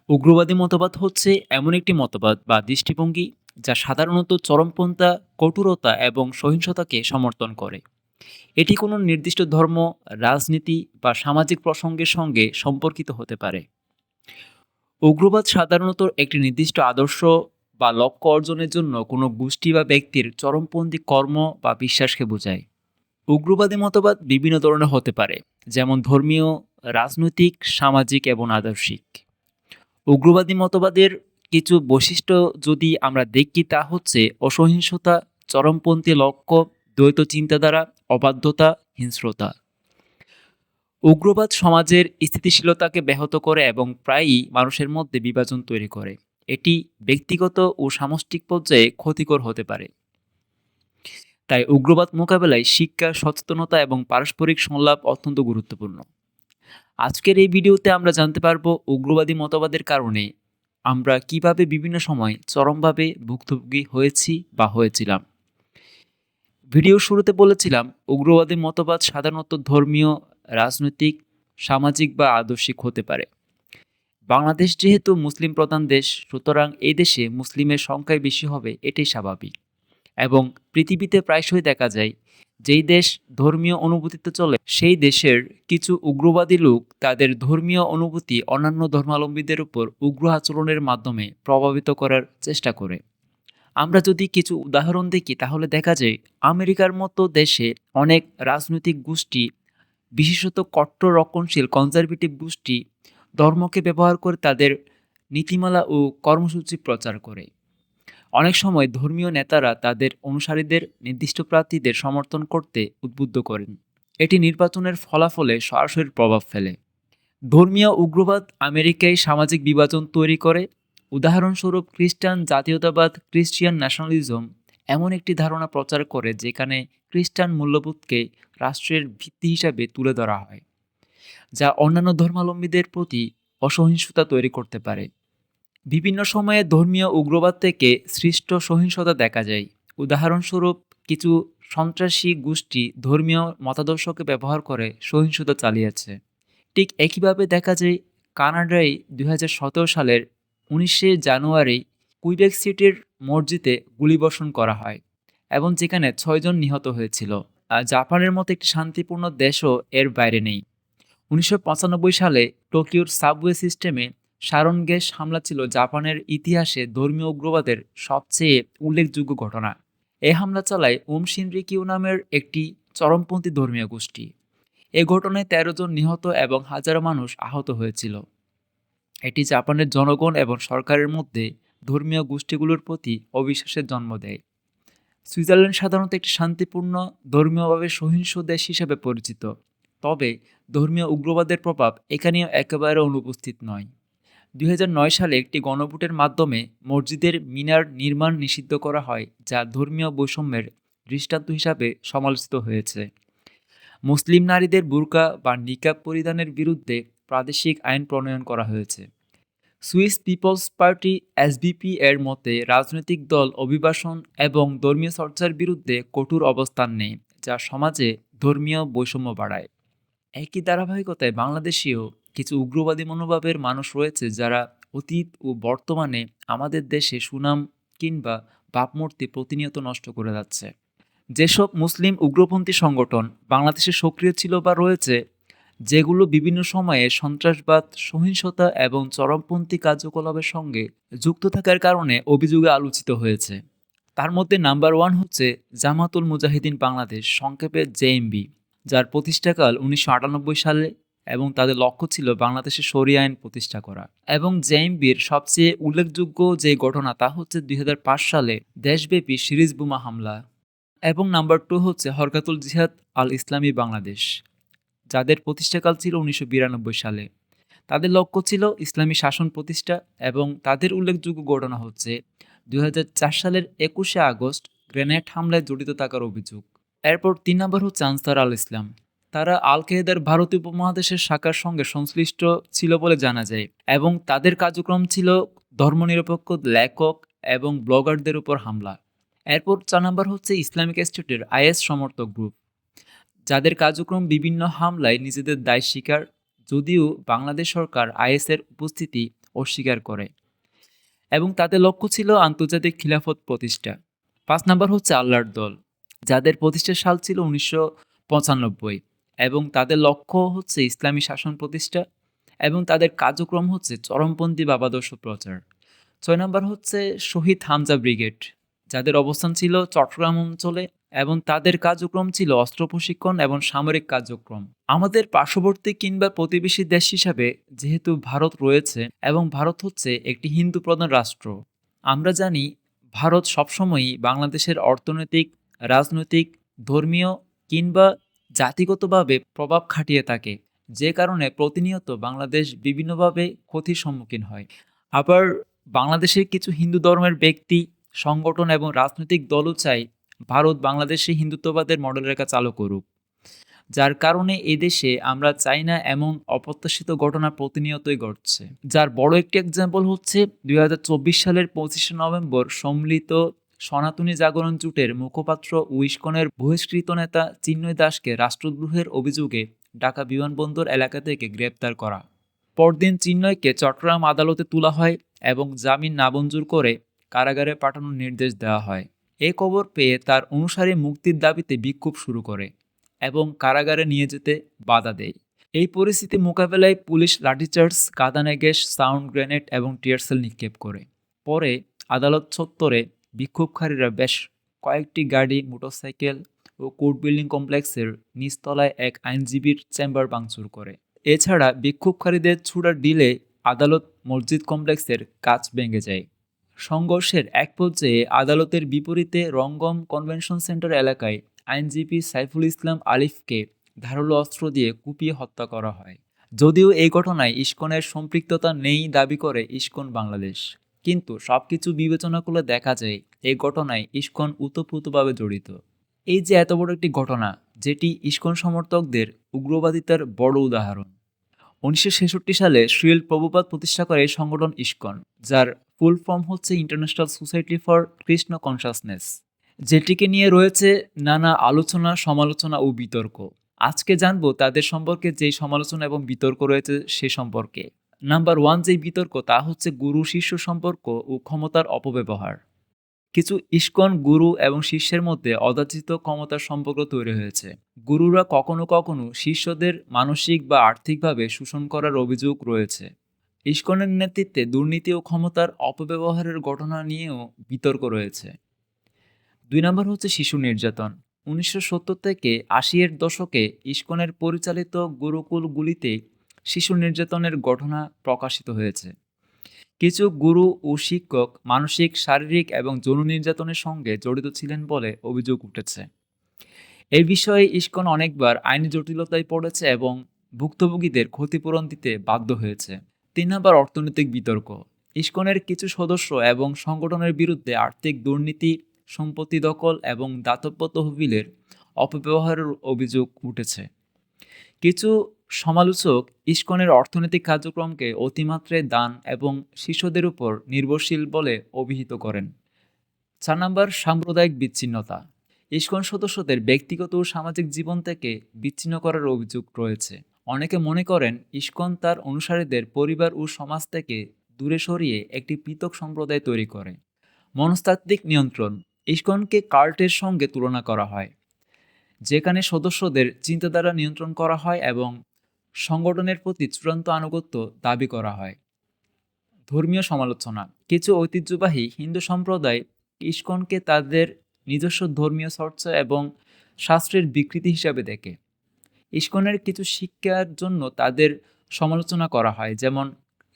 উগ্রবাদী মতবাদ হচ্ছে এমন একটি মতবাদ বা দৃষ্টিভঙ্গি যা সাধারণত চরমপন্থা, কঠোরতা এবং সহিংসতাকে সমর্থন করে। এটি কোনো নির্দিষ্ট ধর্ম, রাজনীতি বা সামাজিক প্রসঙ্গের সঙ্গে সম্পর্কিত হতে পারে। উগ্রবাদ সাধারণত একটি নির্দিষ্ট আদর্শ বা লক্ষ্য অর্জনের জন্য কোনো গোষ্ঠী বা ব্যক্তির চরমপন্থী কর্ম বা বিশ্বাসকে বোঝায়। উগ্রবাদী মতবাদ বিভিন্ন ধরনের হতে পারে, যেমন ধর্মীয়, রাজনৈতিক, সামাজিক এবং আদর্শিক। উগ্রবাদী মতবাদের কিছু বৈশিষ্ট্য যদি আমরা দেখি, তা হচ্ছে অসহিংসতা, চরমপন্থী লক্ষ্য, দ্বৈত চিন্তাধারা, অবাধ্যতা, হিংস্রতা। উগ্রবাদ সমাজের স্থিতিশীলতাকে ব্যাহত করে এবং প্রায়ই মানুষের মধ্যে বিভাজন তৈরি করে। এটি ব্যক্তিগত ও সামষ্টিক পর্যায়ে ক্ষতিকর হতে পারে। তাই উগ্রবাদ মোকাবেলায় শিক্ষা, সচেতনতা এবং পারস্পরিক সংলাপ অত্যন্ত গুরুত্বপূর্ণ। আজকের এই ভিডিওতে আমরা জানতে পারবো উগ্রবাদী মতবাদের কারণে আমরা কিভাবে বিভিন্ন সময় চরমভাবে ভুক্তভোগী হয়েছি বা হয়েছিলাম। ভিডিও শুরুতে বলেছিলাম উগ্রবাদী মতবাদ সাধারণত ধর্মীয়, রাজনৈতিক, সামাজিক বা আদর্শিক হতে পারে। বাংলাদেশ যেহেতু মুসলিম প্রধান দেশ, সুতরাং এই দেশে মুসলিমের সংখ্যাই বেশি হবে, এটাই স্বাভাবিক। এবং পৃথিবীতে প্রায়শই দেখা যায়, যেই দেশ ধর্মীয় অনুভূতিতে চলে সেই দেশের কিছু উগ্রবাদী লোক তাদের ধর্মীয় অনুভূতি অন্যান্য ধর্মাবলম্বীদের উপর উগ্র আচরণের মাধ্যমে প্রভাবিত করার চেষ্টা করে। আমরা যদি কিছু উদাহরণ দেখি, তাহলে দেখা যায় আমেরিকার মতো দেশে অনেক রাজনৈতিক গোষ্ঠী, বিশেষত কট্টর রক্ষণশীল কনজারভেটিভ গোষ্ঠী, ধর্মকে ব্যবহার করে তাদের নীতিমালা ও কর্মসূচি প্রচার করে। অনেক সময় ধর্মীয় নেতারা তাদের অনুসারীদের নির্দিষ্ট প্রার্থীদের সমর্থন করতে উদ্বুদ্ধ করেন। এটি নির্বাচনের ফলাফলে সরাসরি প্রভাব ফেলে। ধর্মীয় উগ্রবাদ আমেরিকায় সামাজিক বিভাজন তৈরি করে। উদাহরণস্বরূপ, খ্রিস্টান জাতীয়তাবাদ, ক্রিশ্চিয়ান ন্যাশনালিজম এমন একটি ধারণা প্রচার করে যেখানে খ্রিস্টান মূল্যবোধকে রাষ্ট্রের ভিত্তি হিসাবে তুলে ধরা হয়, যা অন্যান্য ধর্মাবলম্বীদের প্রতি অসহিষ্ণুতা তৈরি করতে পারে। বিভিন্ন সময়ে ধর্মীয় উগ্রবাদ থেকে সৃষ্ট সহিংসতা দেখা যায়। উদাহরণস্বরূপ, কিছু সন্ত্রাসী গোষ্ঠী ধর্মীয় মতাদর্শকে ব্যবহার করে সহিংসতা চালিয়েছে। ঠিক একইভাবে দেখা যায় কানাডায় 2017 সালের 19শে জানুয়ারি কুইবেক সিটির মসজিদে গুলিবর্ষণ করা হয় এবং যেখানে 6 জন নিহত হয়েছিল। আর জাপানের মতো একটি শান্তিপূর্ণ দেশও এর বাইরে নেই। 1995 সালে টোকিওর সাবওয়ে সিস্টেমে সারণ গ্যাস হামলা ছিল জাপানের ইতিহাসে ধর্মীয় উগ্রবাদের সবচেয়ে উল্লেখযোগ্য ঘটনা। এই হামলা চালায় ওম শিনরিকিউ নামের একটি চরমপন্থী ধর্মীয় গোষ্ঠী। এ ঘটনায় 13 জন নিহত এবং হাজারো মানুষ আহত হয়েছিল। এটি জাপানের জনগণ এবং সরকারের মধ্যে ধর্মীয় গোষ্ঠীগুলোর প্রতি অবিশ্বাসের জন্ম দেয়। সুইজারল্যান্ড সাধারণত একটি শান্তিপূর্ণ, ধর্মীয়ভাবে সহিংস দেশ হিসেবে পরিচিত, তবে ধর্মীয় উগ্রবাদের প্রভাব এখানেও একেবারে অনুপস্থিত নয়। 2009 সালে একটি গণভোটের মাধ্যমে মসজিদের মিনার নির্মাণ নিষিদ্ধ করা হয়, যা ধর্মীয় বৈষম্যের দৃষ্টান্ত হিসাবে সমালোচিত হয়েছে। মুসলিম নারীদের বুরকা বা নিকাব পরিধানের বিরুদ্ধে প্রাদেশিক আইন প্রণয়ন করা হয়েছে। সুইস পিপলস পার্টি এসবিপি এর মতে রাজনৈতিক দল অভিবাসন এবং ধর্মীয় চর্চার বিরুদ্ধে কঠোর অবস্থান নেয়, যা সমাজে ধর্মীয় বৈষম্য বাড়ায়। একই ধারাবাহিকতায় বাংলাদেশেও কিছু উগ্রবাদী মনোভাবের মানুষ রয়েছে যারা অতীত ও বর্তমানে আমাদের দেশে সুনাম কিংবা ভাবমূর্তি প্রতিনিয়ত নষ্ট করে যাচ্ছে। যেসব মুসলিম উগ্রপন্থী সংগঠন বাংলাদেশে সক্রিয় ছিল বা রয়েছে, যেগুলো বিভিন্ন সময়ে সন্ত্রাসবাদ, সহিংসতা এবং চরমপন্থী কার্যকলাপের সঙ্গে যুক্ত থাকার কারণে অভিযোগে আলোচিত হয়েছে, তার মধ্যে নাম্বার 1 হচ্ছে জামাতুল মুজাহিদিন বাংলাদেশ, সংক্ষেপে জেএমবি, যার প্রতিষ্ঠাকাল 1998 সালে এবং তাদের লক্ষ্য ছিল বাংলাদেশে শরিয়া আইন প্রতিষ্ঠা করা। এবং জেএমবির সবচেয়ে উল্লেখযোগ্য যে ঘটনা, তা হচ্ছে 2005 সালে দেশব্যাপী সিরিজ বোমা হামলা। এবং নাম্বার 2 হচ্ছে হরকাতুল জিহাদ আল ইসলামী বাংলাদেশ, যাদের প্রতিষ্ঠাকাল ছিল 1992 সালে। তাদের লক্ষ্য ছিল ইসলামী শাসন প্রতিষ্ঠা এবং তাদের উল্লেখযোগ্য ঘটনা হচ্ছে 2004 সালের 21শে আগস্ট গ্রেনেড হামলায় জড়িত থাকার অভিযোগ। এরপর 3 নম্বর হচ্ছে আনসার আল ইসলাম। তারা আল কায়েদার ভারতীয় উপমহাদেশের শাখার সঙ্গে সংশ্লিষ্ট ছিল বলে জানা যায় এবং তাদের কার্যক্রম ছিল ধর্মনিরপেক্ষ লেখক এবং ব্লগারদের উপর হামলা। এরপর 4 নম্বর হচ্ছে ইসলামিক স্টেটের আইএস সমর্থক গ্রুপ, যাদের কার্যক্রম বিভিন্ন হামলায় নিজেদের দায় স্বীকার, যদিও বাংলাদেশ সরকার আইএসের উপস্থিতি অস্বীকার করে এবং তাদের লক্ষ্য ছিল আন্তর্জাতিক খিলাফত প্রতিষ্ঠা। ৫ নাম্বার হচ্ছে আল্লাহর দল, যাদের প্রতিষ্ঠার সাল ছিল ১৯৯৫ এবং তাদের লক্ষ্য হচ্ছে ইসলামী শাসন প্রতিষ্ঠা এবং তাদের কার্যক্রম হচ্ছে চরমপন্থী ভাবাদর্শ প্রচার। ৬ নাম্বার হচ্ছে শহীদ হামজা ব্রিগেড, যাদের অবস্থান ছিল চট্টগ্রাম অঞ্চলে এবং তাদের কার্যক্রম ছিল অস্ত্র প্রশিক্ষণ এবং সামরিক কার্যক্রম। আমাদের পার্শ্ববর্তী কিংবা প্রতিবেশী দেশ হিসাবে যেহেতু ভারত রয়েছে এবং ভারত হচ্ছে একটি হিন্দু প্রধান রাষ্ট্র, আমরা জানি ভারত সবসময়ই বাংলাদেশের অর্থনৈতিক, রাজনৈতিক, ধর্মীয় কিংবা জাতিগতভাবে প্রভাব খাটিয়ে থাকে, যে কারণে প্রতিনিয়ত বাংলাদেশ বিভিন্নভাবে ক্ষতির সম্মুখীন হয়। আবার বাংলাদেশের কিছু হিন্দু ধর্মের ব্যক্তি, সংগঠন এবং রাজনৈতিক দলও চায় ভারত বাংলাদেশে হিন্দুত্ববাদের মডেল রেখা চালু করুক, যার কারণে এদেশে আমরা চাই না এমন অপ্রত্যাশিত ঘটনা প্রতিনিয়তই ঘটছে। যার বড় একটি এক্সাম্পল হচ্ছে ২০২৪ সালের ২৫শে নভেম্বর সম্মিলিত সনাতনী জাগরণ জোটের মুখপাত্র ও ইস্কনের বহিষ্কৃত নেতা চিন্ময় দাসকে রাষ্ট্রদ্রোহের অভিযোগে ঢাকা বিমানবন্দর এলাকা থেকে গ্রেপ্তার করা। পরদিন চিন্ময়কে চট্টগ্রাম আদালতে তোলা হয় এবং জামিন নামঞ্জুর করে কারাগারে পাঠানোর নির্দেশ দেওয়া হয়। এ খবর পেয়ে তার অনুসারী মুক্তির দাবিতে বিক্ষোভ শুরু করে এবং কারাগারে নিয়ে যেতে বাধা দেয়। এই পরিস্থিতি মোকাবেলায় পুলিশ লাঠিচার্জ, কাঁদানে গ্যাস, সাউন্ড গ্রেনেড এবং টিয়ারশেল নিক্ষেপ করে। পরে আদালত চত্বরে বিক্ষোভকারীরা বেশ কয়েকটি গাড়ি, মোটরসাইকেল ও কোর্ট বিল্ডিং কমপ্লেক্সের নিচতলায় এক আইনজীবীর চেম্বার ভাঙচুর করে। এছাড়া বিক্ষোভকারীদের ছোড়া ঢিলে আদালত মসজিদ কমপ্লেক্সের কাচ ভেঙে যায়। সংঘর্ষের এক পর্যায়ে আদালতের বিপরীতে রঙ্গম কনভেনশন সেন্টার এলাকায় আইনজীবী সাইফুল ইসলাম আলিফকে ধারালো অস্ত্র দিয়ে কুপিয়ে হত্যা করা হয়। যদিও এই ঘটনায় ইস্কনের সম্পৃক্ততা নেই দাবি করে ইস্কন বাংলাদেশ, কিন্তু সবকিছু বিবেচনা করলে দেখা যায় এই ঘটনায় ইস্কন ওতপ্রোতভাবে জড়িত। এই যে এত বড় একটি ঘটনা, যেটি ইস্কন সমর্থকদের উগ্রবাদিতার বড় উদাহরণ। ১৯৬৬ সালে শ্রীল প্রভুপাদ প্রতিষ্ঠা করে এই সংগঠন ইস্কন, যার ফুল ফর্ম হচ্ছে international society for Krishna consciousness, যেটিকে নিয়ে রয়েছে নানা আলোচনা, সমালোচনা ও বিতর্ক। আজকে জানবো তাদের সম্পর্কে, যেই সমালোচনা এবং বিতর্ক রয়েছে সে সম্পর্কে। নাম্বার 1 যেই বিতর্ক, তা হচ্ছে গুরু শিষ্য সম্পর্ক ও ক্ষমতার অপব্যবহার। কিছু ইস্কন গুরু এবং শিষ্যের মধ্যে অযাচিত ক্ষমতার সম্পর্ক তৈরি হয়েছে। গুরুরা কখনো কখনো শিষ্যদের মানসিক বা আর্থিকভাবে শোষণ করার অভিযোগ রয়েছে। ইস্কনের নেতৃত্বে দুর্নীতি ও ক্ষমতার অপব্যবহারের ঘটনা নিয়েও বিতর্ক রয়েছে। ২ নম্বর হচ্ছে শিশু নির্যাতন। ১৯৭০ থেকে ৮০-এর দশকে ইস্কনের পরিচালিত গুরুকুলগুলিতে শিশু নির্যাতনের ঘটনা প্রকাশিত হয়েছে। কিছু গুরু ও শিক্ষক মানসিক, শারীরিক এবং যৌন নির্যাতনের সঙ্গে জড়িত ছিলেন বলে অভিযোগ উঠেছে। এই বিষয়ে ইস্কন অনেকবার আইনি জটিলতায় পড়েছে এবং ভুক্তভোগীদের ক্ষতিপূরণ দিতে বাধ্য হয়েছে। ৩ নম্বর অর্থনৈতিক বিতর্ক। ইস্কনের কিছু সদস্য এবং সংগঠনের বিরুদ্ধে আর্থিক দুর্নীতি, সম্পত্তি দখল এবং দাতব্য তহবিলের অপব্যবহারের অভিযোগ উঠেছে। কিছু সমালোচক ইস্কনের অর্থনৈতিক কার্যক্রমকে অতিমাত্রায় দান এবং শিষ্যদের উপর নির্ভরশীল বলে অভিহিত করেন। ৪ নম্বর সাম্প্রদায়িক বিচ্ছিন্নতা। ইস্কন সদস্যদের ব্যক্তিগত ও সামাজিক জীবন থেকে বিচ্ছিন্ন করার অভিযোগ রয়েছে। অনেকে মনে করেন ইস্কন তার অনুসারীদের পরিবার ও সমাজ থেকে দূরে সরিয়ে একটি পৃথক সম্প্রদায় তৈরি করে। মনস্তাত্ত্বিক নিয়ন্ত্রণ। ইস্কনকে কাল্টের সঙ্গে তুলনা করা হয়, যেখানে সদস্যদের চিন্তাধারা নিয়ন্ত্রণ করা হয় এবং সংগঠনের প্রতি চূড়ান্ত আনুগত্য দাবি করা হয়। ধর্মীয় সমালোচনা। কিছু ঐতিহ্যবাহী হিন্দু সম্প্রদায় ইস্কনকে তাদের নিজস্ব ধর্মীয় চর্চা এবং শাস্ত্রের বিকৃতি হিসাবে দেখে। ইস্কনের কিছু শিক্ষার জন্য তাদের সমালোচনা করা হয়, যেমন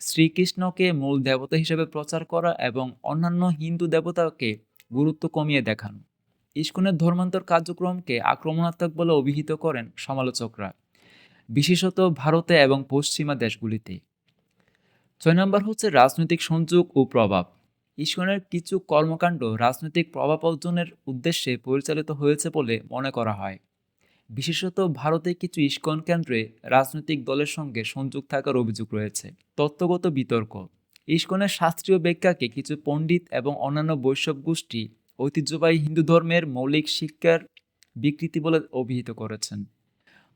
শ্রীকৃষ্ণকে মূল দেবতা হিসেবে প্রচার করা এবং অন্যান্য হিন্দু দেবতাকে গুরুত্ব কমিয়ে দেখানো। ইস্কনের ধর্মান্তর কার্যক্রমকে আক্রমণাত্মক বলে অভিহিত করেন সমালোচকরা, বিশেষত ভারতে এবং পশ্চিমা দেশগুলিতে। ৬ নম্বর হচ্ছে রাজনৈতিক সংযোগ ও প্রভাব। ইস্কনের কিছু কর্মকাণ্ড রাজনৈতিক প্রভাব অর্জনের উদ্দেশ্যে পরিচালিত হয়েছে বলে মনে করা হয়। বিশেষত ভারতে কিছু ইস্কন কেন্দ্রে রাজনৈতিক দলের সঙ্গে সংযোগ থাকার অভিযোগ রয়েছে। তত্ত্বগত বিতর্ক। ইস্কনের শাস্ত্রীয় ব্যাখ্যাকে কিছু পণ্ডিত এবং অন্যান্য বৈষ্ণব গোষ্ঠী ঐতিহ্যবাহী হিন্দু ধর্মের মৌলিক শিক্ষার বিকৃতি বলে অভিহিত করেছেন।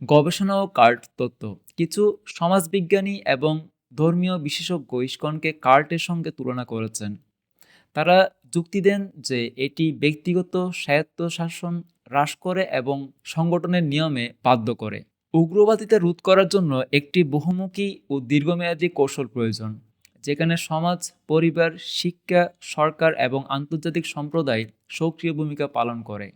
গবেষণা ও কাল্ট তত্ত্ব। কিছু সমাজবিজ্ঞানী এবং ধর্মীয় বিশেষজ্ঞ ইসকনকে কাল্টের সঙ্গে তুলনা করেছেন। তারা যুক্তি দেন যে এটি ব্যক্তিগত স্বায়ত্তশাসন হ্রাস করে এবং সংগঠনের নিয়মে বাধ্য করে। উগ্রবাদিতা রোধ করার জন্য একটি বহুমুখী ও দীর্ঘমেয়াদী কৌশল প্রয়োজন, যেখানে সমাজ, পরিবার, শিক্ষা, সরকার এবং আন্তর্জাতিক সম্প্রদায় সক্রিয় ভূমিকা পালন করে।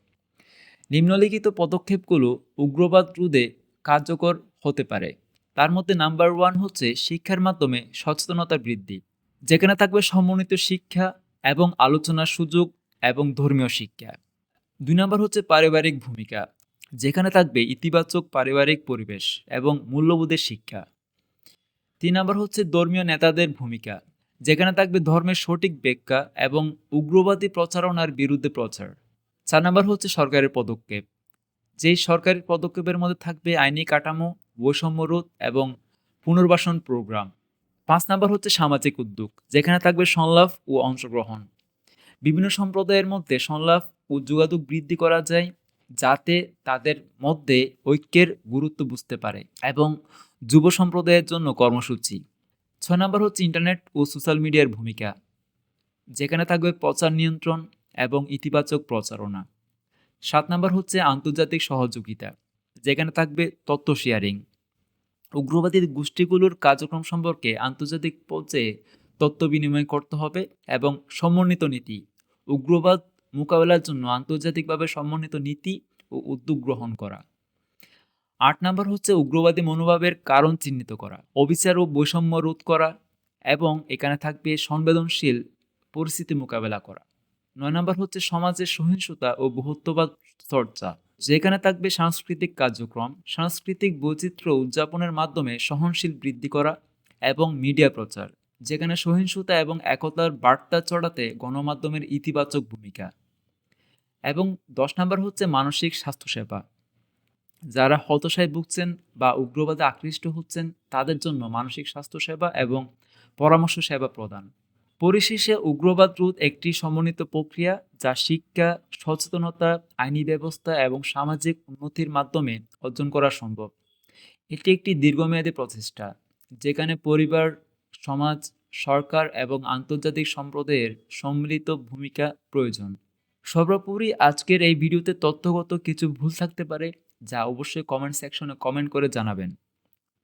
নিম্নলিখিত পদক্ষেপগুলো উগ্রবাদ রোধে কার্যকর হতে পারে। তার মধ্যে নাম্বার 1 হচ্ছে শিক্ষার মাধ্যমে সচেতনতা বৃদ্ধি, যেখানে থাকবে সমন্বিত শিক্ষা এবং আলোচনার সুযোগ এবং ধর্মীয় শিক্ষা। 2 নাম্বার হচ্ছে পারিবারিক ভূমিকা, যেখানে থাকবে ইতিবাচক পারিবারিক পরিবেশ এবং মূল্যবোধের শিক্ষা। 3 নাম্বার হচ্ছে ধর্মীয় নেতাদের ভূমিকা, যেখানে থাকবে ধর্মের সঠিক ব্যাখ্যা এবং উগ্রবাদী প্রচারণার বিরুদ্ধে প্রচার। 4 নাম্বার হচ্ছে সরকারের পদক্ষেপ, যেই সরকারি পদক্ষেপের মধ্যে থাকবে আইনি কাঠামো, বৈষম্য রোধ এবং পুনর্বাসন প্রোগ্রাম। 5 নাম্বার হচ্ছে সামাজিক উদ্যোগ, যেখানে থাকবে সংলাপ ও অংশগ্রহণ। বিভিন্ন সম্প্রদায়ের মধ্যে সংলাপ ও যোগাযোগ বৃদ্ধি করা যায়, যাতে তাদের মধ্যে ঐক্যের গুরুত্ব বুঝতে পারে, এবং যুব সম্প্রদায়ের জন্য কর্মসূচি। 6 নাম্বার হচ্ছে ইন্টারনেট ও সোশ্যাল মিডিয়ার ভূমিকা, যেখানে থাকবে প্রচার নিয়ন্ত্রণ এবং ইতিবাচক প্রচারণা। 7 নাম্বার হচ্ছে আন্তর্জাতিক সহযোগিতা, যেখানে থাকবে তথ্য শেয়ারিং। উগ্রবাদী গোষ্ঠীগুলোর কার্যক্রম সম্পর্কে আন্তর্জাতিক পর্যায়ে তথ্য বিনিময় করতে হবে এবং সমন্বিত নীতি, উগ্রবাদ মোকাবেলার জন্য আন্তর্জাতিকভাবে সমন্বিত নীতি ও উদ্যোগ গ্রহণ করা। 8 নাম্বার হচ্ছে উগ্রবাদী মনোভাবের কারণ চিহ্নিত করা, অবিচার ও বৈষম্য রোধ করা, এবং এখানে থাকবে সংবেদনশীল পরিস্থিতি মোকাবেলা করা। 9 নাম্বার হচ্ছে সমাজের সহিংসতা ও বহুত্ববাদ চর্চা, যেখানে থাকবে সাংস্কৃতিক কার্যক্রম, সাংস্কৃতিক বৈচিত্র্য উদযাপনের মাধ্যমে সহনশীল বৃদ্ধি করা, এবং মিডিয়া প্রচার, যেখানে সহিংসতা এবং একতার বার্তা ছড়াতে গণমাধ্যমের ইতিবাচক ভূমিকা। এবং 10 নাম্বার হচ্ছে মানসিক স্বাস্থ্যসেবা, যারা হতাশায় ভুগছেন বা উগ্রবাদে আকৃষ্ট হচ্ছেন তাদের জন্য মানসিক স্বাস্থ্যসেবা এবং পরামর্শ সেবা প্রদান। পরিশেষে উগ্রবাদ রোধ একটি সমন্বিত প্রক্রিয়া, যা শিক্ষা, সচেতনতা, আইনি ব্যবস্থা এবং সামাজিক উন্নতির মাধ্যমে অর্জন করা সম্ভব। এটি একটি দীর্ঘমেয়াদী প্রচেষ্টা, যেখানে পরিবার, সমাজ, সরকার এবং আন্তর্জাতিক সম্প্রদায়ের সম্মিলিত ভূমিকা প্রয়োজন। সর্বোপরি আজকের এই ভিডিওতে তথ্যগত কিছু ভুল থাকতে পারে, যা অবশ্যই কমেন্ট সেকশনে কমেন্ট করে জানাবেন।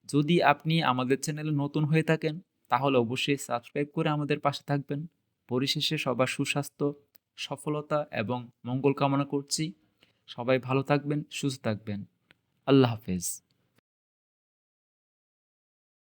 যদি আপনি আমাদের চ্যানেলে নতুন হয়ে থাকেন, তাহলে অবশ্যই সাবস্ক্রাইব করে আমাদের পাশে থাকবেন। পরিশেষে সবার সুস্বাস্থ্য, সফলতা এবং মঙ্গল কামনা করছি। সবাই ভালো থাকবেন, সুস্থ থাকবেন। আল্লাহ হাফেজ।